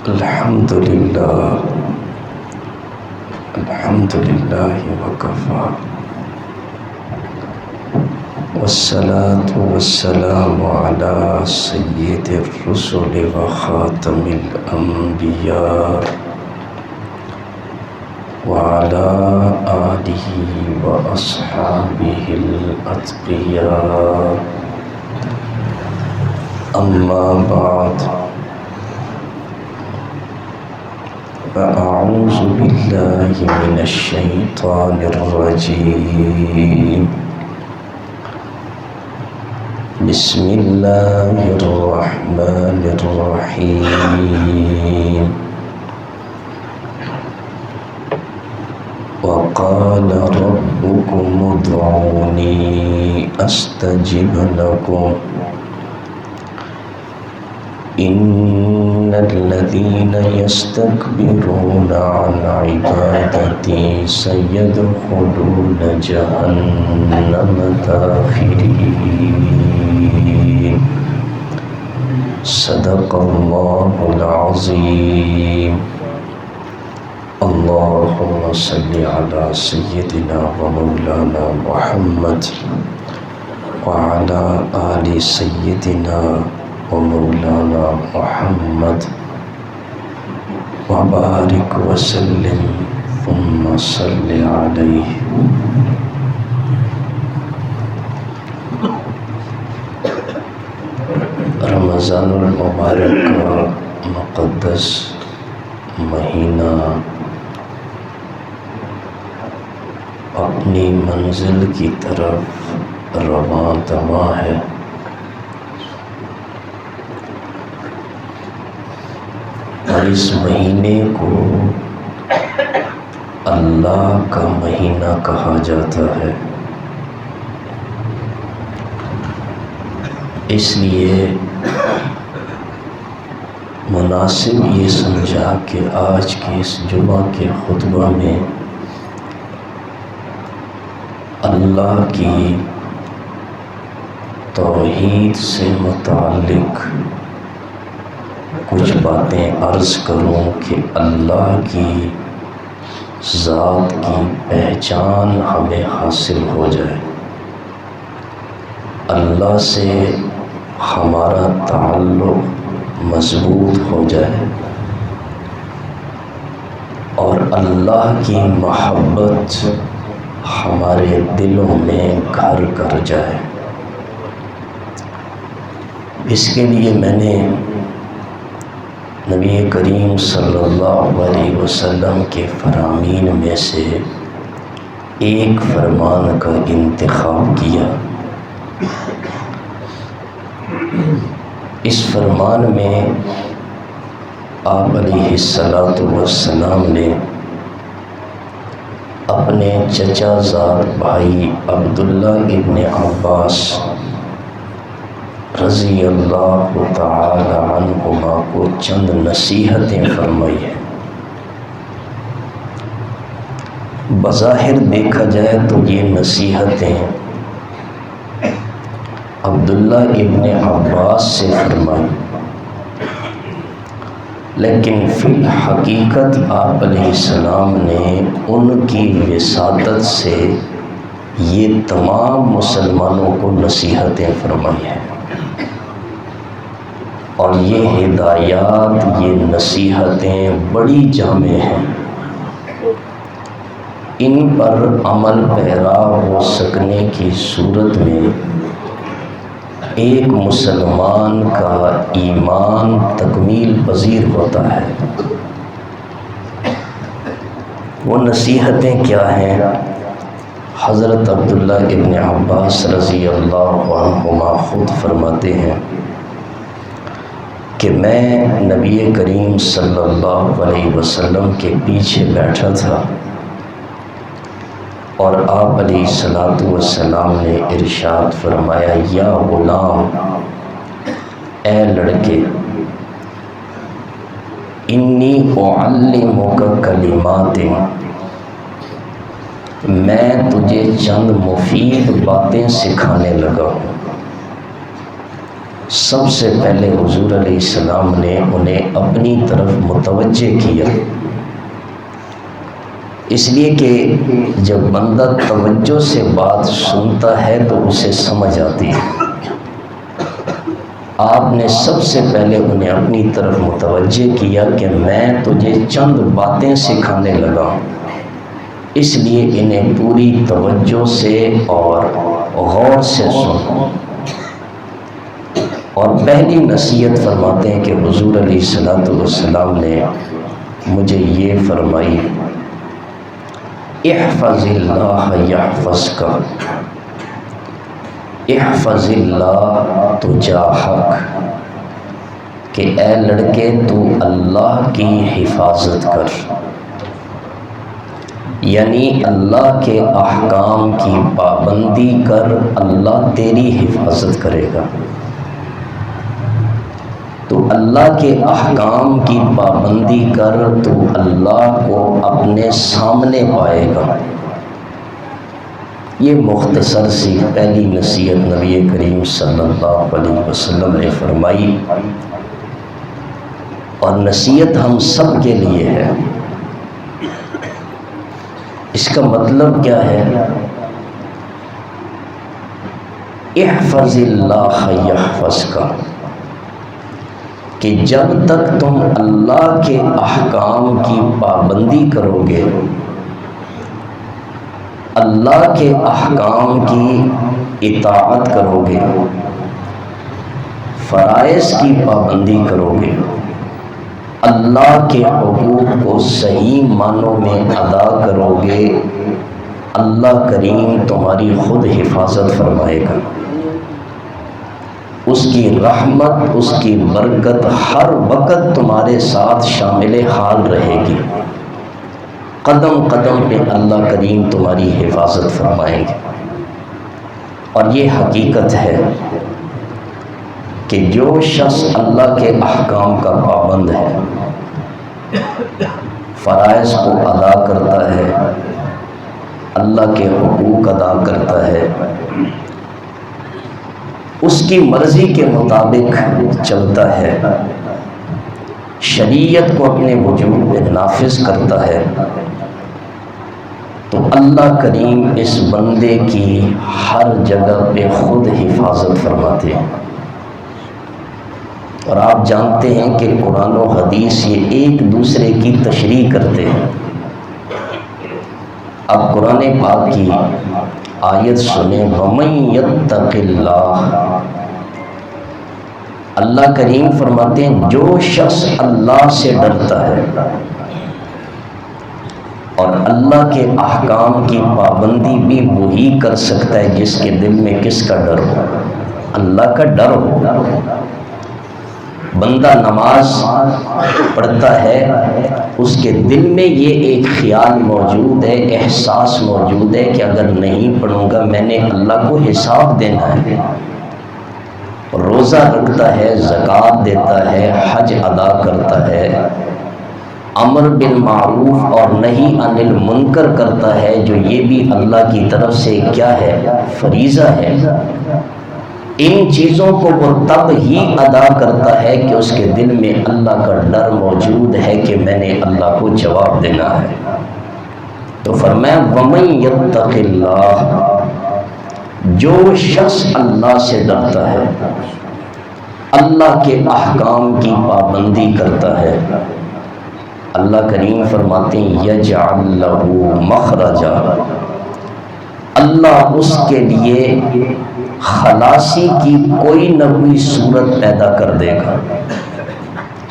الحمد لله وكفى والصلاة والسلام على سيد الرسل وخاتم الأنبياء وعلى آله وأصحابه الأتقياء. أما بعد، فأعوذ بالله من الشيطان الرجيم. بسم الله الرحمن الرحيم. وقال ربكم ادعوني أستجب لكم إن الذين يستكبرون عن عبادتي سيدخلون جهنم داخرين. صدق الله العظيم. اللهم صل على سيدنا ومولانا محمد وعلى آل سيدنا ومولانا محمد وبارك وسلم ثم صل عليه. رمضان المبارک کا مقدس مہینہ اپنی منزل کی طرف رواں دواں ہے. اور اس مہینے کو اللہ کا مہینہ کہا جاتا ہے. اس لیے مناسب یہ سمجھا کہ آج کے اس جمعہ کے خطبہ میں اللہ کی توحید سے متعلق کچھ باتیں عرض کروں کہ اللہ کی ذات کی پہچان ہمیں حاصل ہو جائے، اللہ سے ہمارا تعلق مضبوط ہو جائے اور اللہ کی محبت ہمارے دلوں میں گھر کر جائے. اس کے لیے میں نے نبی کریم صلی اللہ علیہ وسلم کے فرامین میں سے ایک فرمان کا انتخاب کیا. اس فرمان میں آپ علیہ السلام نے اپنے چچا زاد بھائی عبداللہ ابن عباس رضی اللہ تعالی عنہما کو چند نصیحتیں فرمائی ہیں. بظاہر دیکھا جائے تو یہ نصیحتیں عبداللہ ابن عباس سے فرمائی، لیکن فی الحقیقت آپ علیہ السلام نے ان کی وساطت سے یہ تمام مسلمانوں کو نصیحتیں فرمائی ہیں. اور یہ ہدایات، یہ نصیحتیں بڑی جامع ہیں. ان پر عمل پیرا ہو سکنے کی صورت میں ایک مسلمان کا ایمان تکمیل پذیر ہوتا ہے. وہ نصیحتیں کیا ہیں؟ حضرت عبداللہ ابن عباس رضی اللہ عنہما خود فرماتے ہیں کہ میں نبی کریم صلی اللہ علیہ وسلم کے پیچھے بیٹھا تھا اور آپ علیہ السلام نے ارشاد فرمایا، یا غلام، اے لڑکے، انی اعلمک کلمات، میں تجھے چند مفید باتیں سکھانے لگا ہوں. سب سے پہلے حضور علیہ السلام نے انہیں اپنی طرف متوجہ کیا، اس لیے کہ جب بندہ توجہ سے بات سنتا ہے تو اسے سمجھ آتی ہے۔ آپ نے سب سے پہلے انہیں اپنی طرف متوجہ کیا کہ میں تجھے چند باتیں سکھانے لگا ہوں، اس لیے انہیں پوری توجہ سے اور غور سے سن۔ اور پہلی نصیحت فرماتے ہیں کہ حضور علیہ السلام نے مجھے یہ فرمائی، احفظ اللہ یحفظک، احفظ اللہ تجاہک، کہ اے لڑکے تو اللہ کی حفاظت کر، یعنی اللہ کے احکام کی پابندی کر، اللہ تیری حفاظت کرے گا۔ تو اللہ کے احکام کی پابندی کر تو اللہ کو اپنے سامنے پائے گا۔ یہ مختصر سی پہلی نصیحت نبی کریم صلی اللہ علیہ وسلم نے فرمائی، اور نصیحت ہم سب کے لیے ہے۔ اس کا مطلب کیا ہے؟ احفظ اللہ یحفظک، کہ جب تک تم اللہ کے احکام کی پابندی کرو گے، اللہ کے احکام کی اطاعت کرو گے، فرائض کی پابندی کرو گے، اللہ کے حقوق کو صحیح معنوں میں ادا کرو گے، اللہ کریم تمہاری خود حفاظت فرمائے گا۔ اس کی رحمت، اس کی برکت ہر وقت تمہارے ساتھ شامل حال رہے گی، قدم قدم پہ اللہ کریم تمہاری حفاظت فرمائیں گے۔ اور یہ حقیقت ہے کہ جو شخص اللہ کے احکام کا پابند ہے، فرائض کو ادا کرتا ہے، اللہ کے حقوق ادا کرتا ہے، اس کی مرضی کے مطابق چلتا ہے، شریعت کو اپنے وجود میں نافذ کرتا ہے، تو اللہ کریم اس بندے کی ہر جگہ پہ خود حفاظت فرماتے ہیں۔ اور آپ جانتے ہیں کہ قرآن و حدیث یہ ایک دوسرے کی تشریح کرتے ہیں۔ اب قرآن پاک کی آیت سنیں، وَمَن يَتَّقِ اللَّهَ، اللہ کریم فرماتے ہیں جو شخص اللہ سے ڈرتا ہے اور اللہ کے احکام کی پابندی بھی وہی کر سکتا ہے جس کے دل میں کس کا ڈر ہو؟ اللہ کا ڈر ہو۔ بندہ نماز پڑھتا ہے، اس کے دل میں یہ ایک خیال موجود ہے، احساس موجود ہے کہ اگر نہیں پڑھوں گا میں نے اللہ کو حساب دینا ہے۔ روزہ رکھتا ہے، زکوٰۃ دیتا ہے، حج ادا کرتا ہے، امر بالمعروف اور نہی عن المنکر کرتا ہے، جو یہ بھی اللہ کی طرف سے کیا ہے؟ فریضہ ہے۔ ان چیزوں کو وہ تب ہی ادا کرتا ہے کہ اس کے دل میں اللہ کا ڈر موجود ہے کہ میں نے اللہ کو جواب دینا ہے۔ تو فرمایا وَمَن يَتَّقِ اللَّهَ، جو شخص اللہ سے ڈرتا ہے، اللہ کے احکام کی پابندی کرتا ہے، اللہ کریم فرماتے ہیں یجعل لہ مخرجا، اللہ اس کے لیے خلاصی کی کوئی نہ کوئی صورت پیدا کر دے گا۔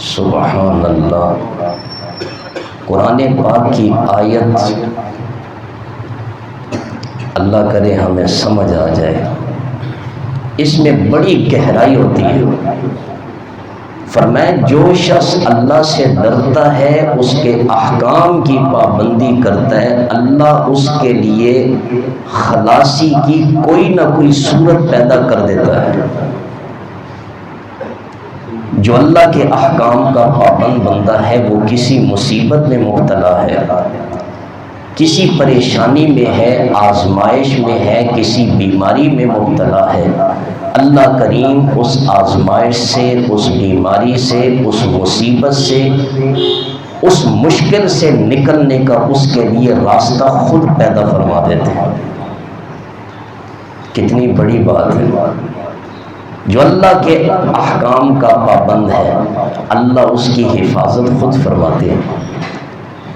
سبحان اللہ۔ قرآن پاک کی آیت اللہ کرے ہمیں سمجھ آ جائے، اس میں بڑی گہرائی ہوتی ہے۔ فرمایا جو شخص اللہ سے ڈرتا ہے، اس کے احکام کی پابندی کرتا ہے، اللہ اس کے لیے خلاصی کی کوئی نہ کوئی صورت پیدا کر دیتا ہے۔ جو اللہ کے احکام کا پابند بندہ ہے وہ کسی مصیبت میں مبتلا ہے، کسی پریشانی میں ہے، آزمائش میں ہے، کسی بیماری میں مبتلا ہے، اللہ کریم اس آزمائش سے، اس بیماری سے، اس مصیبت سے، اس مشکل سے نکلنے کا اس کے لیے راستہ خود پیدا فرما دیتے ہیں۔ کتنی بڑی بات ہے۔ جو اللہ کے احکام کا پابند ہے اللہ اس کی حفاظت خود فرماتے ہیں۔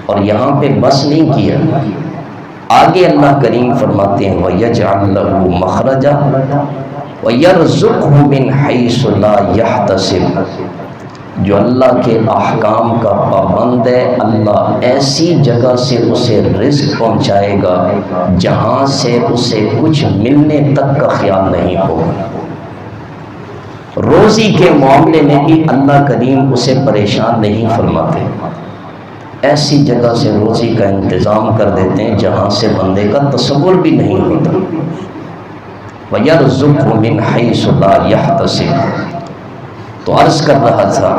اور یہاں پہ بس نہیں کیا، آگے اللہ کریم فرماتے ہیں وَيَجْعَلْ لَهُ مَخْرَجًا وَيَرْزُقْهُ مِنْ حَيْثُ لَا يَحْتَسِبُ۔ جو اللہ کے احکام کا پابند ہے اللہ ایسی جگہ سے اسے رزق پہنچائے گا جہاں سے اسے کچھ ملنے تک کا خیال نہیں ہوگا۔ روزی کے معاملے میں بھی اللہ کریم اسے پریشان نہیں فرماتے، ایسی جگہ سے روزی کا انتظام کر دیتے ہیں جہاں سے بندے کا تصور بھی نہیں ہوتا۔ وَيَرْزُقْهُ مِنْ حَيْثُ لَا يَحْتَسِبُ۔ تو عرض کر رہا تھا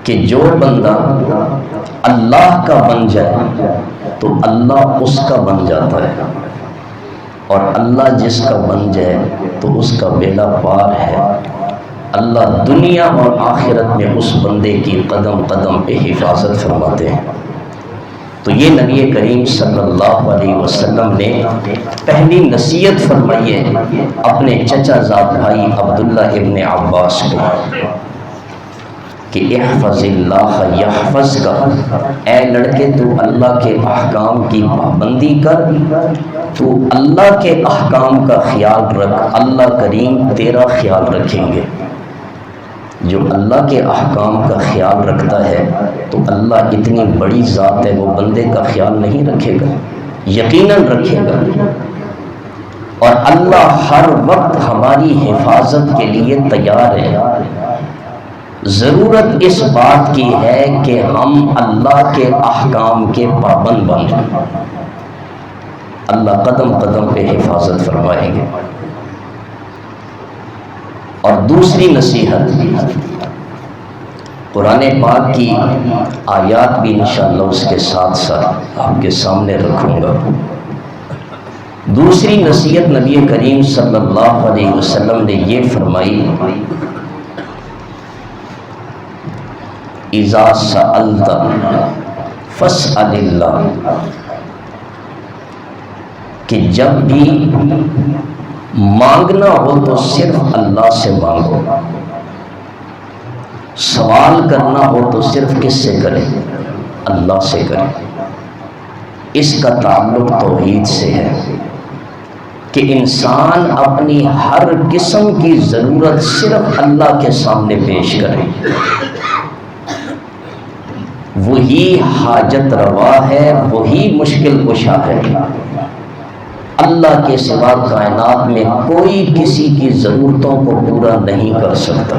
کہ جو بندہ اللہ کا بن جائے تو اللہ اس کا بن جاتا ہے، اور اللہ جس کا بن جائے تو اس کا بیڑا پار ہے۔ اللہ دنیا اور آخرت میں اس بندے کی قدم قدم پہ حفاظت فرماتے ہیں۔ تو یہ نبی کریم صلی اللہ علیہ وسلم نے پہلی نصیحت فرمائی ہے اپنے چچا زاد بھائی عبداللہ ابن عباس کو کہ احفظ اللہ یحفظ کا، اے لڑکے تو اللہ کے احکام کی پابندی کر، تو اللہ کے احکام کا خیال رکھ، اللہ کریم تیرا خیال رکھیں گے۔ جو اللہ کے احکام کا خیال رکھتا ہے تو اللہ اتنی بڑی ذات ہے وہ بندے کا خیال نہیں رکھے گا، یقیناً رکھے گا۔ اور اللہ ہر وقت ہماری حفاظت کے لیے تیار ہے۔ ضرورت اس بات کی ہے کہ ہم اللہ کے احکام کے پابند بن جائیں، اللہ قدم قدم پہ حفاظت فرمائیں گے۔ اور دوسری نصیحت قرآن پاک کی آیات بھی انشاءاللہ اس کے ساتھ ساتھ آپ کے سامنے رکھوں گا۔ دوسری نصیحت نبی کریم صلی اللہ علیہ وسلم نے یہ فرمائی اذا سألت فاسأل اللہ، کہ جب بھی مانگنا ہو تو صرف اللہ سے مانگو، سوال کرنا ہو تو صرف کس سے کریں؟ اللہ سے کریں۔ اس کا تعلق توحید سے ہے کہ انسان اپنی ہر قسم کی ضرورت صرف اللہ کے سامنے پیش کرے، وہی حاجت روا ہے، وہی مشکل کشا ہے۔ اللہ کے سوا کائنات میں کوئی کسی کی ضرورتوں کو پورا نہیں کر سکتا،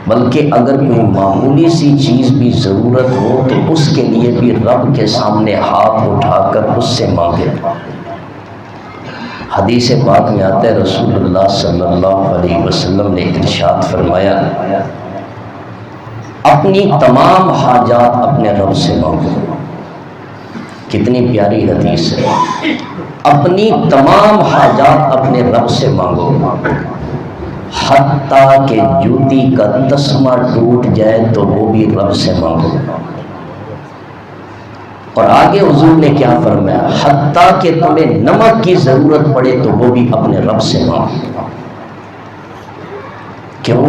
بلکہ اگر کوئی معمولی سی چیز بھی ضرورت ہو تو اس کے لیے بھی رب کے سامنے ہاتھ اٹھا کر اس سے مانگے۔ حدیث پاک میں آتا ہے رسول اللہ صلی اللہ علیہ وسلم نے ارشاد فرمایا اپنی تمام حاجات اپنے رب سے مانگو۔ کتنی پیاری حدیث ہے، اپنی تمام حاجات اپنے رب سے مانگو، حتیٰ کہ جوتی کا تسمہ ٹوٹ جائے تو وہ بھی رب سے مانگو۔ اور آگے حضور نے کیا فرمایا، حتیٰ کہ تمہیں نمک کی ضرورت پڑے تو وہ بھی اپنے رب سے مانگو۔ کیوں؟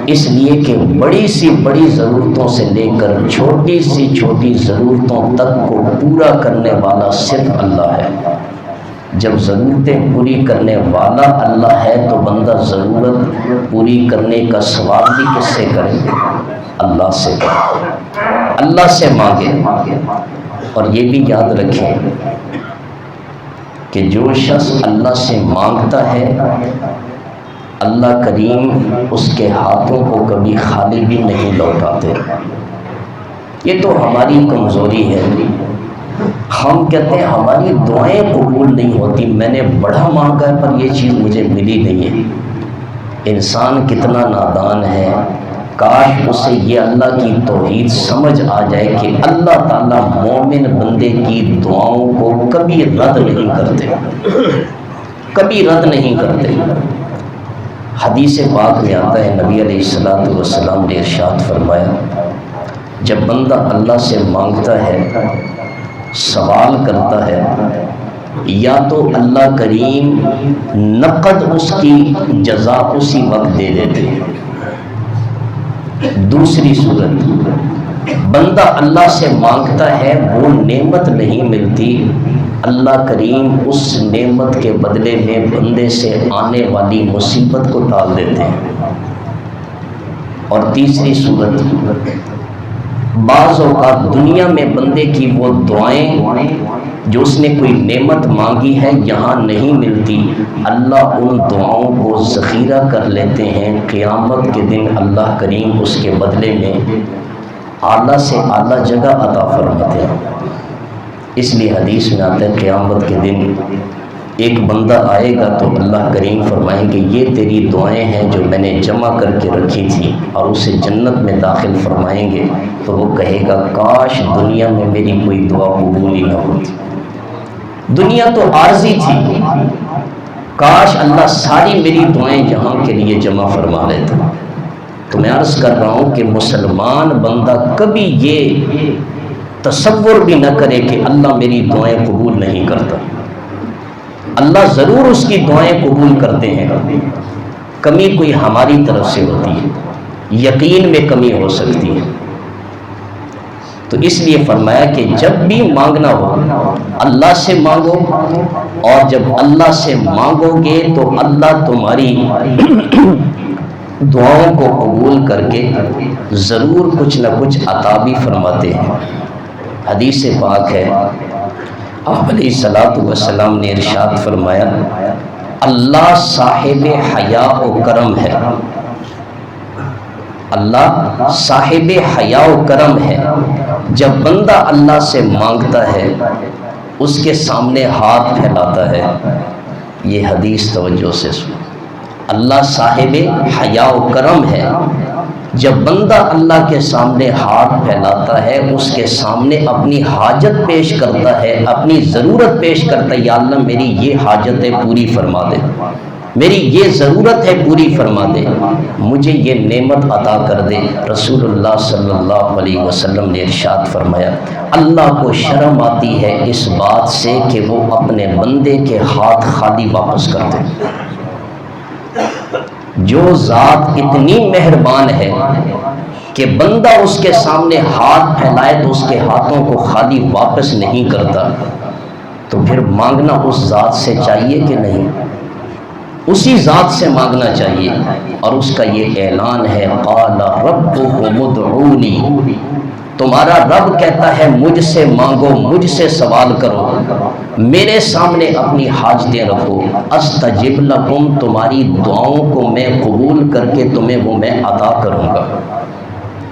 اس لیے کہ بڑی سی بڑی ضرورتوں سے لے کر چھوٹی سی چھوٹی ضرورتوں تک کو پورا کرنے والا صرف اللہ ہے۔ جب ضرورتیں پوری کرنے والا اللہ ہے تو بندہ ضرورت پوری کرنے کا سوال بھی کس سے کرے؟ اللہ سے کرے، اللہ سے مانگے۔ اور یہ بھی یاد رکھیں کہ جو شخص اللہ سے مانگتا ہے اللہ کریم اس کے ہاتھوں کو کبھی خالی بھی نہیں لوٹاتے۔ یہ تو ہماری کمزوری ہے، ہم کہتے ہیں ہماری دعائیں قبول نہیں ہوتی، میں نے بڑا مانگا ہے پر یہ چیز مجھے ملی نہیں ہے۔ انسان کتنا نادان ہے، کاش اسے یہ اللہ کی توحید سمجھ آ جائے کہ اللہ تعالیٰ مومن بندے کی دعاؤں کو کبھی رد نہیں کرتے۔ کبھی رد نہیں کرتے۔ حدیث پاک میں آتا ہے نبی علیہ الصلوۃ والسلام نے ارشاد فرمایا جب بندہ اللہ سے مانگتا ہے، سوال کرتا ہے، یا تو اللہ کریم نقد اس کی جزا اسی وقت دے دیتے ہیں۔ دوسری صورت، بندہ اللہ سے مانگتا ہے وہ نعمت نہیں ملتی، اللہ کریم اس نعمت کے بدلے میں بندے سے آنے والی مصیبت کو ٹال دیتے ہیں۔ اور تیسری صورت، بعض اوقات دنیا میں بندے کی وہ دعائیں جو اس نے کوئی نعمت مانگی ہے یہاں نہیں ملتی، اللہ ان دعاؤں کو ذخیرہ کر لیتے ہیں، قیامت کے دن اللہ کریم اس کے بدلے میں اعلیٰ سے اعلیٰ جگہ عطا فرماتے ہیں۔ اس لیے حدیث میں آتا ہے قیامت کے دن ایک بندہ آئے گا تو اللہ کریم فرمائیں گے یہ تیری دعائیں ہیں جو میں نے جمع کر کے رکھی تھی، اور اسے جنت میں داخل فرمائیں گے تو وہ کہے گا کاش دنیا میں میری کوئی دعا قبول ہی نہ ہوتی، دنیا تو عارضی تھی، کاش اللہ ساری میری دعائیں یہاں کے لیے جمع فرما لیتا۔ تو میں عرض کر رہا ہوں کہ مسلمان بندہ کبھی یہ تصور بھی نہ کرے کہ اللہ میری دعائیں قبول نہیں کرتا، اللہ ضرور اس کی دعائیں قبول کرتے ہیں، کمی کوئی ہماری طرف سے ہوتی ہے، یقین میں کمی ہو سکتی ہے۔ تو اس لیے فرمایا کہ جب بھی مانگنا ہو اللہ سے مانگو، اور جب اللہ سے مانگو گے تو اللہ تمہاری دعاؤں کو قبول کر کے ضرور کچھ نہ کچھ عطا بھی فرماتے ہیں۔ حدیث پاک ہے آپ علیہ الصلوۃ والسلام نے ارشاد فرمایا اللہ صاحب حیا و کرم ہے، اللہ صاحب حیا و کرم ہے، جب بندہ اللہ سے مانگتا ہے اس کے سامنے ہاتھ پھیلاتا ہے۔ یہ حدیث توجہ سے سن، اللہ صاحب حیا و کرم ہے، جب بندہ اللہ کے سامنے ہاتھ پھیلاتا ہے، اس کے سامنے اپنی حاجت پیش کرتا ہے، اپنی ضرورت پیش کرتا ہے، یا اللہ میری یہ حاجت ہے پوری فرما دے، میری یہ ضرورت ہے پوری فرما دے، مجھے یہ نعمت عطا کر دے۔ رسول اللہ صلی اللہ علیہ وسلم نے ارشاد فرمایا اللہ کو شرم آتی ہے اس بات سے کہ وہ اپنے بندے کے ہاتھ خالی واپس کر دے۔ جو ذات اتنی مہربان ہے کہ بندہ اس کے سامنے ہاتھ پھیلائے تو اس کے ہاتھوں کو خالی واپس نہیں کرتا، تو پھر مانگنا اس ذات سے چاہیے کہ نہیں؟ اسی ذات سے مانگنا چاہیے۔ اور اس کا یہ اعلان ہے قال ربکم ادعونی، تمہارا رب کہتا ہے مجھ سے مانگو، مجھ سے سوال کرو، میرے سامنے اپنی حاجتیں رکھو، استجب لکم، تمہاری دعاؤں کو میں قبول کر کے تمہیں وہ میں عطا کروں گا۔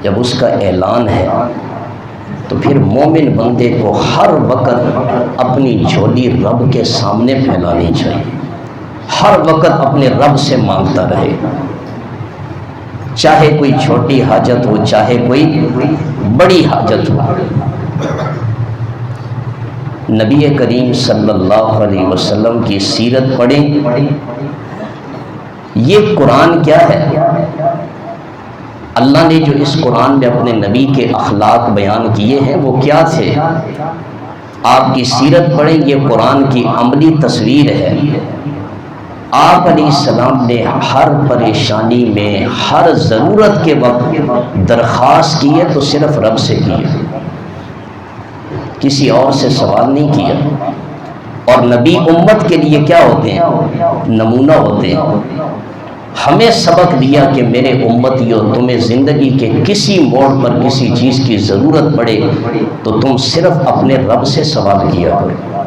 جب اس کا اعلان ہے تو پھر مومن بندے کو ہر وقت اپنی جھولی رب کے سامنے پھیلانی چاہیے، ہر وقت اپنے رب سے مانگتا رہے، چاہے کوئی چھوٹی حاجت ہو چاہے کوئی بڑی حاجت ہو۔ نبی کریم صلی اللہ علیہ وسلم کی سیرت پڑھیں، یہ قرآن کیا ہے؟ اللہ نے جو اس قرآن میں اپنے نبی کے اخلاق بیان کیے ہیں وہ کیا تھے؟ آپ کی سیرت پڑھیں، یہ قرآن کی عملی تصویر ہے۔ آپ علیہ السلام نے ہر پریشانی میں، ہر ضرورت کے وقت درخواست کی ہے تو صرف رب سے کی ہے، کسی اور سے سوال نہیں کیا۔ اور نبی امت کے لیے کیا ہوتے ہیں؟ نمونہ ہوتے ہیں۔ ہمیں سبق دیا کہ میرے امتیوں، تمہیں زندگی کے کسی موڑ پر کسی چیز کی ضرورت پڑے تو تم صرف اپنے رب سے سوال کیا کرو۔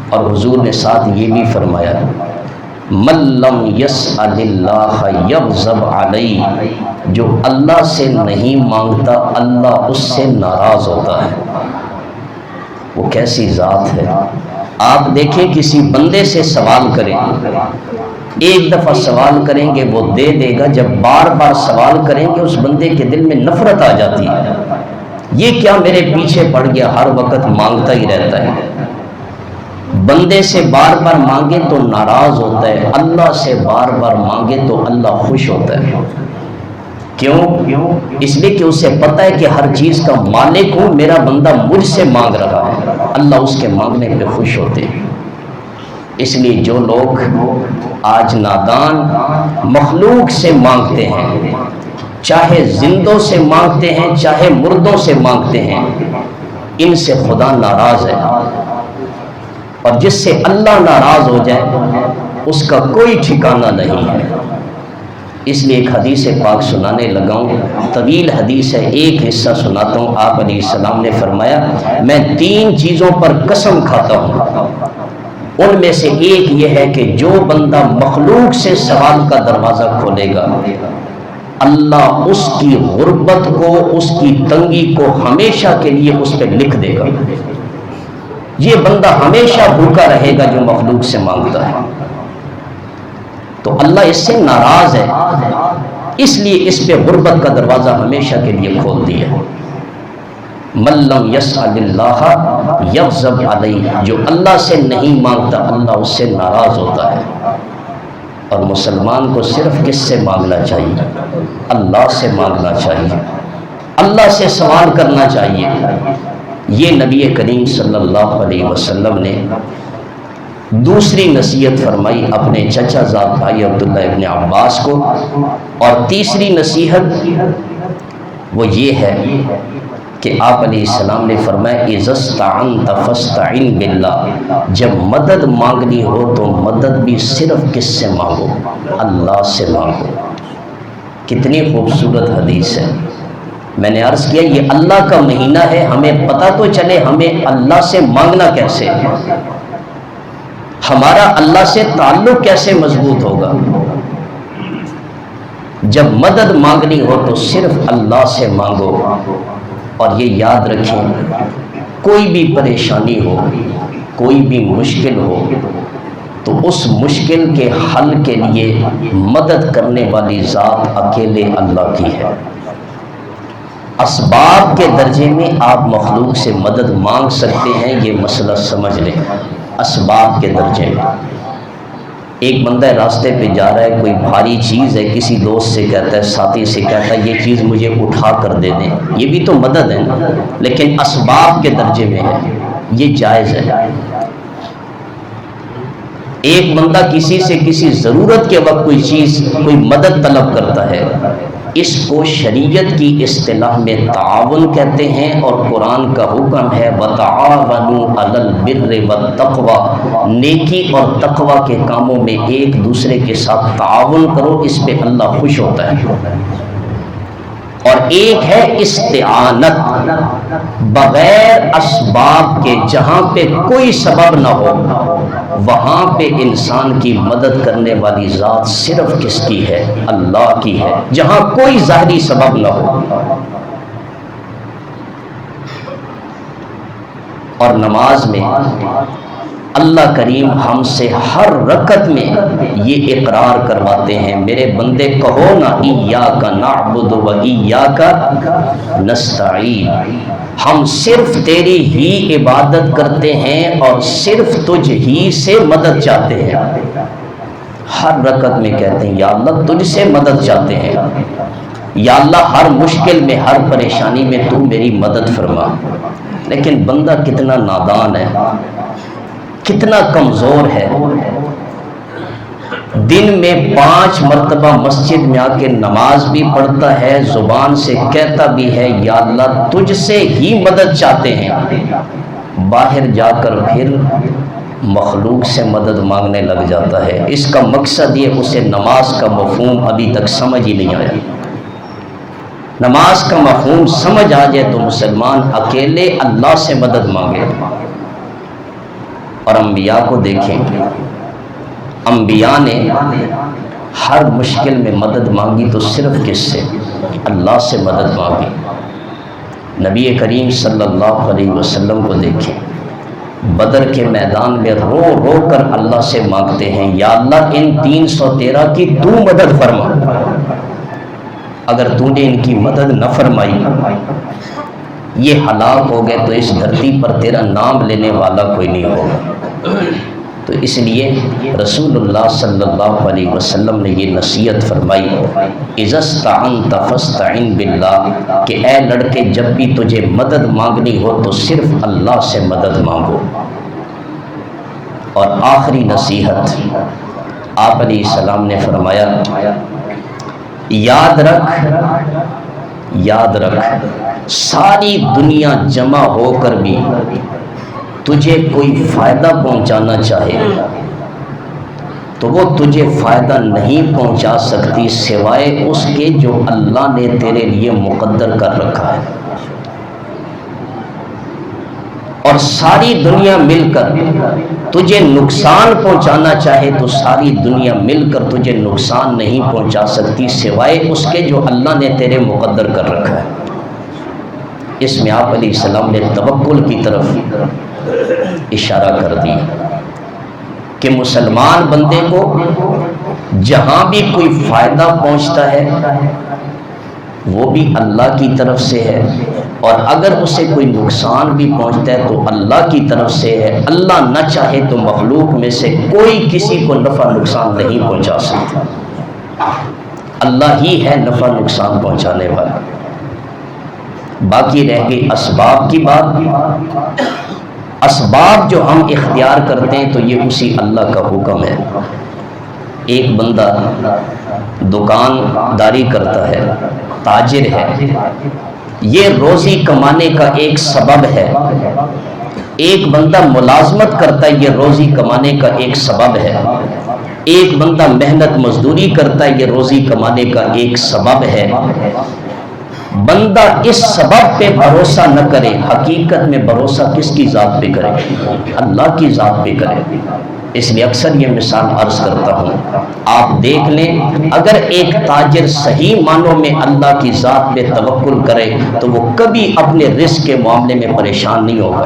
اور حضور نے ساتھ یہ بھی فرمایا من لم یسأل اللہ یغضب علیہ، جو اللہ سے نہیں مانگتا اللہ اس سے ناراض ہوتا ہے۔ وہ کیسی ذات ہے؟ آپ دیکھیں کسی بندے سے سوال کریں، ایک دفعہ سوال کریں گے وہ دے دے گا، جب بار بار سوال کریں گے اس بندے کے دل میں نفرت آ جاتی ہے، یہ کیا میرے پیچھے پڑ گیا، ہر وقت مانگتا ہی رہتا ہے۔ بندے سے بار بار مانگے تو ناراض ہوتا ہے، اللہ سے بار بار مانگے تو اللہ خوش ہوتا ہے۔ کیوں؟ اس لیے کہ اسے پتہ ہے کہ ہر چیز کا مالک ہوں، میرا بندہ مجھ سے مانگ رہا ہے، اللہ اس کے مانگنے پہ خوش ہوتے ہیں۔ اس لیے جو لوگ آج نادان مخلوق سے مانگتے ہیں، چاہے زندوں سے مانگتے ہیں چاہے مردوں سے مانگتے ہیں، ان سے خدا ناراض ہے، اور جس سے اللہ ناراض ہو جائے اس کا کوئی ٹھکانہ نہیں ہے۔ اس لیے ایک حدیث پاک سنانے لگا ہوں، طویل حدیث ہے، ایک حصہ سناتا ہوں۔ آپ علیہ السلام نے فرمایا، میں 3 چیزوں پر قسم کھاتا ہوں، ان میں سے ایک یہ ہے کہ جو بندہ مخلوق سے سوال کا دروازہ کھولے گا، اللہ اس کی غربت کو، اس کی تنگی کو ہمیشہ کے لیے اس پہ لکھ دے گا۔ یہ بندہ ہمیشہ بھوکا رہے گا جو مخلوق سے مانگتا ہے، تو اللہ اس سے ناراض ہے، اس لیے اس پہ غربت کا دروازہ ہمیشہ کے لیے کھول دیا۔ من لم یسأل اللہ یغضب علیہ، جو اللہ سے نہیں مانگتا اللہ اس سے ناراض ہوتا ہے۔ اور مسلمان کو صرف کس سے مانگنا چاہیے؟ اللہ سے مانگنا چاہیے، اللہ سے سوال کرنا چاہیے۔ یہ نبی کریم صلی اللہ علیہ وسلم نے دوسری نصیحت فرمائی اپنے چچا زاد بھائی عبداللہ ابن عباس کو، اور تیسری نصیحت وہ یہ ہے کہ آپ علیہ السلام نے فرمایا، اذا استعنت فاستعن باللہ، جب مدد مانگنی ہو تو مدد بھی صرف کس سے مانگو؟ اللہ سے مانگو۔ کتنی خوبصورت حدیث ہے۔ میں نے عرض کیا یہ اللہ کا مہینہ ہے، ہمیں پتہ تو چلے ہمیں اللہ سے مانگنا کیسے، ہمارا اللہ سے تعلق کیسے مضبوط ہوگا۔ جب مدد مانگنی ہو تو صرف اللہ سے مانگو، اور یہ یاد رکھیں کوئی بھی پریشانی ہو، کوئی بھی مشکل ہو، تو اس مشکل کے حل کے لیے مدد کرنے والی ذات اکیلے اللہ کی ہے۔ اسباب کے درجے میں آپ مخلوق سے مدد مانگ سکتے ہیں، یہ مسئلہ سمجھ لیں۔ اسباب کے درجے میں ایک بندہ راستے پہ جا رہا ہے، کوئی بھاری چیز ہے، کسی دوست سے کہتا ہے، ساتھی سے کہتا ہے یہ چیز مجھے اٹھا کر دے دیں، یہ بھی تو مدد ہے، لیکن اسباب کے درجے میں ہے، یہ جائز ہے۔ ایک بندہ کسی سے کسی ضرورت کے وقت کوئی چیز، کوئی مدد طلب کرتا ہے، اس کو شریعت کی اصطلاح میں تعاون کہتے ہیں، اور قرآن کا حکم ہے وَتَعَاوَنُوا عَلَى الْبِرِّ وَالتَّقْوَى، نیکی اور تقوی کے کاموں میں ایک دوسرے کے ساتھ تعاون کرو، اس پہ اللہ خوش ہوتا ہے۔ اور ایک ہے استعانت، بغیر اسباب کے، جہاں پہ کوئی سبب نہ ہو وہاں پہ انسان کی مدد کرنے والی ذات صرف کس کی ہے؟ اللہ کی ہے، جہاں کوئی ظاہری سبب نہ ہو۔ اور نماز میں اللہ کریم ہم سے ہر رکعت میں یہ اقرار کرواتے ہیں، میرے بندے کہو نا ایاک نعبد و ایاک نستعین، ہم صرف تیری ہی عبادت کرتے ہیں اور صرف تجھ ہی سے مدد چاہتے ہیں۔ ہر رکعت میں کہتے ہیں یا اللہ تجھ سے مدد چاہتے ہیں، یا اللہ ہر مشکل میں، ہر پریشانی میں تو میری مدد فرما۔ لیکن بندہ کتنا نادان ہے، کتنا کمزور ہے، دن میں 5 مرتبہ مسجد میں آ کے نماز بھی پڑھتا ہے، زبان سے کہتا بھی ہے یا اللہ تجھ سے ہی مدد چاہتے ہیں، باہر جا کر پھر مخلوق سے مدد مانگنے لگ جاتا ہے۔ اس کا مقصد یہ اسے نماز کا مفہوم ابھی تک سمجھ ہی نہیں آیا۔ نماز کا مفہوم سمجھ آ جائے تو مسلمان اکیلے اللہ سے مدد مانگے۔ اور انبیاء کو دیکھیں، انبیاء نے ہر مشکل میں مدد مانگی تو صرف کس سے؟ اللہ سے مدد مانگی۔ نبی کریم صلی اللہ علیہ وسلم کو دیکھیں، بدر کے میدان میں رو رو کر اللہ سے مانگتے ہیں یا اللہ ان 313 کی تو مدد فرما، اگر تو نے ان کی مدد نہ فرمائی یہ ہلاک ہو گئے تو اس دھرتی پر تیرا نام لینے والا کوئی نہیں ہوگا۔ تو اس لیے رسول اللہ صلی اللہ علیہ وسلم نے یہ نصیحت فرمائی، اذا استعنت فاستعن باللہ، کہ اے لڑکے جب بھی تجھے مدد مانگنی ہو تو صرف اللہ سے مدد مانگو۔ اور آخری نصیحت آپ علیہ السلام نے فرمایا، یاد رکھ ساری دنیا جمع ہو کر بھی تجھے کوئی فائدہ پہنچانا چاہے تو وہ تجھے فائدہ نہیں پہنچا سکتی سوائے اس کے جو اللہ نے تیرے لیے مقدر کر رکھا ہے۔ اور ساری دنیا مل کر تجھے نقصان پہنچانا چاہے تو ساری دنیا مل کر تجھے نقصان نہیں پہنچا سکتی سوائے اس کے جو اللہ نے تیرے مقدر کر رکھا ہے۔ اس میں آپ علیہ السلام نے توکل کی طرف اشارہ کر دی کہ مسلمان بندے کو جہاں بھی کوئی فائدہ پہنچتا ہے وہ بھی اللہ کی طرف سے ہے، اور اگر اسے کوئی نقصان بھی پہنچتا ہے تو اللہ کی طرف سے ہے۔ اللہ نہ چاہے تو مخلوق میں سے کوئی کسی کو نفع نقصان نہیں پہنچا سکتا، اللہ ہی ہے نفع نقصان پہنچانے والا۔ باقی رہ گئی اسباب کی بات۔ اسباب جو ہم اختیار کرتے ہیں تو یہ اسی اللہ کا حکم ہے۔ ایک بندہ دکانداری کرتا ہے، تاجر ہے، یہ روزی کمانے کا ایک سبب ہے۔ ایک بندہ ملازمت کرتا ہے، یہ روزی کمانے کا ایک سبب ہے۔ ایک بندہ محنت مزدوری کرتا ہے، یہ روزی کمانے کا ایک سبب ہے۔ بندہ اس سبب پہ بھروسہ نہ کرے، حقیقت میں بھروسہ کس کی ذات پہ کرے؟ اللہ کی ذات پہ کرے۔ اس لیے اکثر یہ مثال عرض کرتا ہوں، آپ دیکھ لیں اگر ایک تاجر صحیح معنوں میں اللہ کی ذات پہ توکل کرے تو وہ کبھی اپنے رزق کے معاملے میں پریشان نہیں ہوگا۔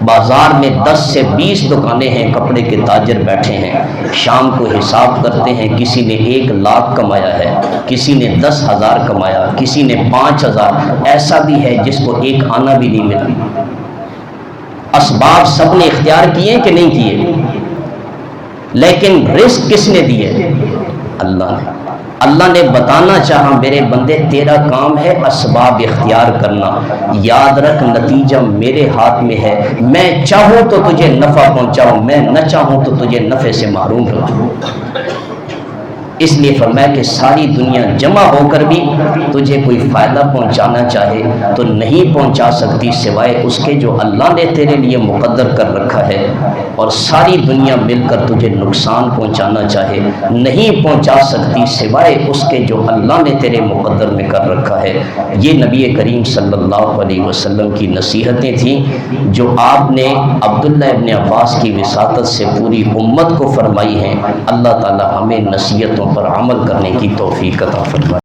بازار میں 10 سے 20 دکانیں ہیں، کپڑے کے تاجر بیٹھے ہیں، شام کو حساب کرتے ہیں، کسی نے 1 لاکھ کمایا ہے، کسی نے 10,000 کمایا، کسی نے 5,000، ایسا بھی ہے جس کو 1 آنا بھی نہیں ملا۔ اسباب سب نے اختیار کیے کہ نہیں کیے، لیکن رزق کس نے دیے؟ اللہ نے۔ اللہ نے بتانا چاہا میرے بندے تیرا کام ہے اسباب اختیار کرنا، یاد رکھ نتیجہ میرے ہاتھ میں ہے، میں چاہوں تو تجھے نفع پہنچاؤں، میں نہ چاہوں تو تجھے نفع سے محروم رکھوں۔ اس لیے فرمایا کہ ساری دنیا جمع ہو کر بھی تجھے کوئی فائدہ پہنچانا چاہے تو نہیں پہنچا سکتی سوائے اس کے جو اللہ نے تیرے لیے مقدر کر رکھا ہے، اور ساری دنیا مل کر تجھے نقصان پہنچانا چاہے نہیں پہنچا سکتی سوائے اس کے جو اللہ نے تیرے مقدر میں کر رکھا ہے۔ یہ نبی کریم صلی اللہ علیہ وسلم کی نصیحتیں تھیں جو آپ نے عبداللہ ابن عباس کی وساطت سے پوری امت کو فرمائی ہیں۔ اللہ تعالی ہمیں نصیحتوں پر عمل کرنے کی توفیق عطا فرمائے۔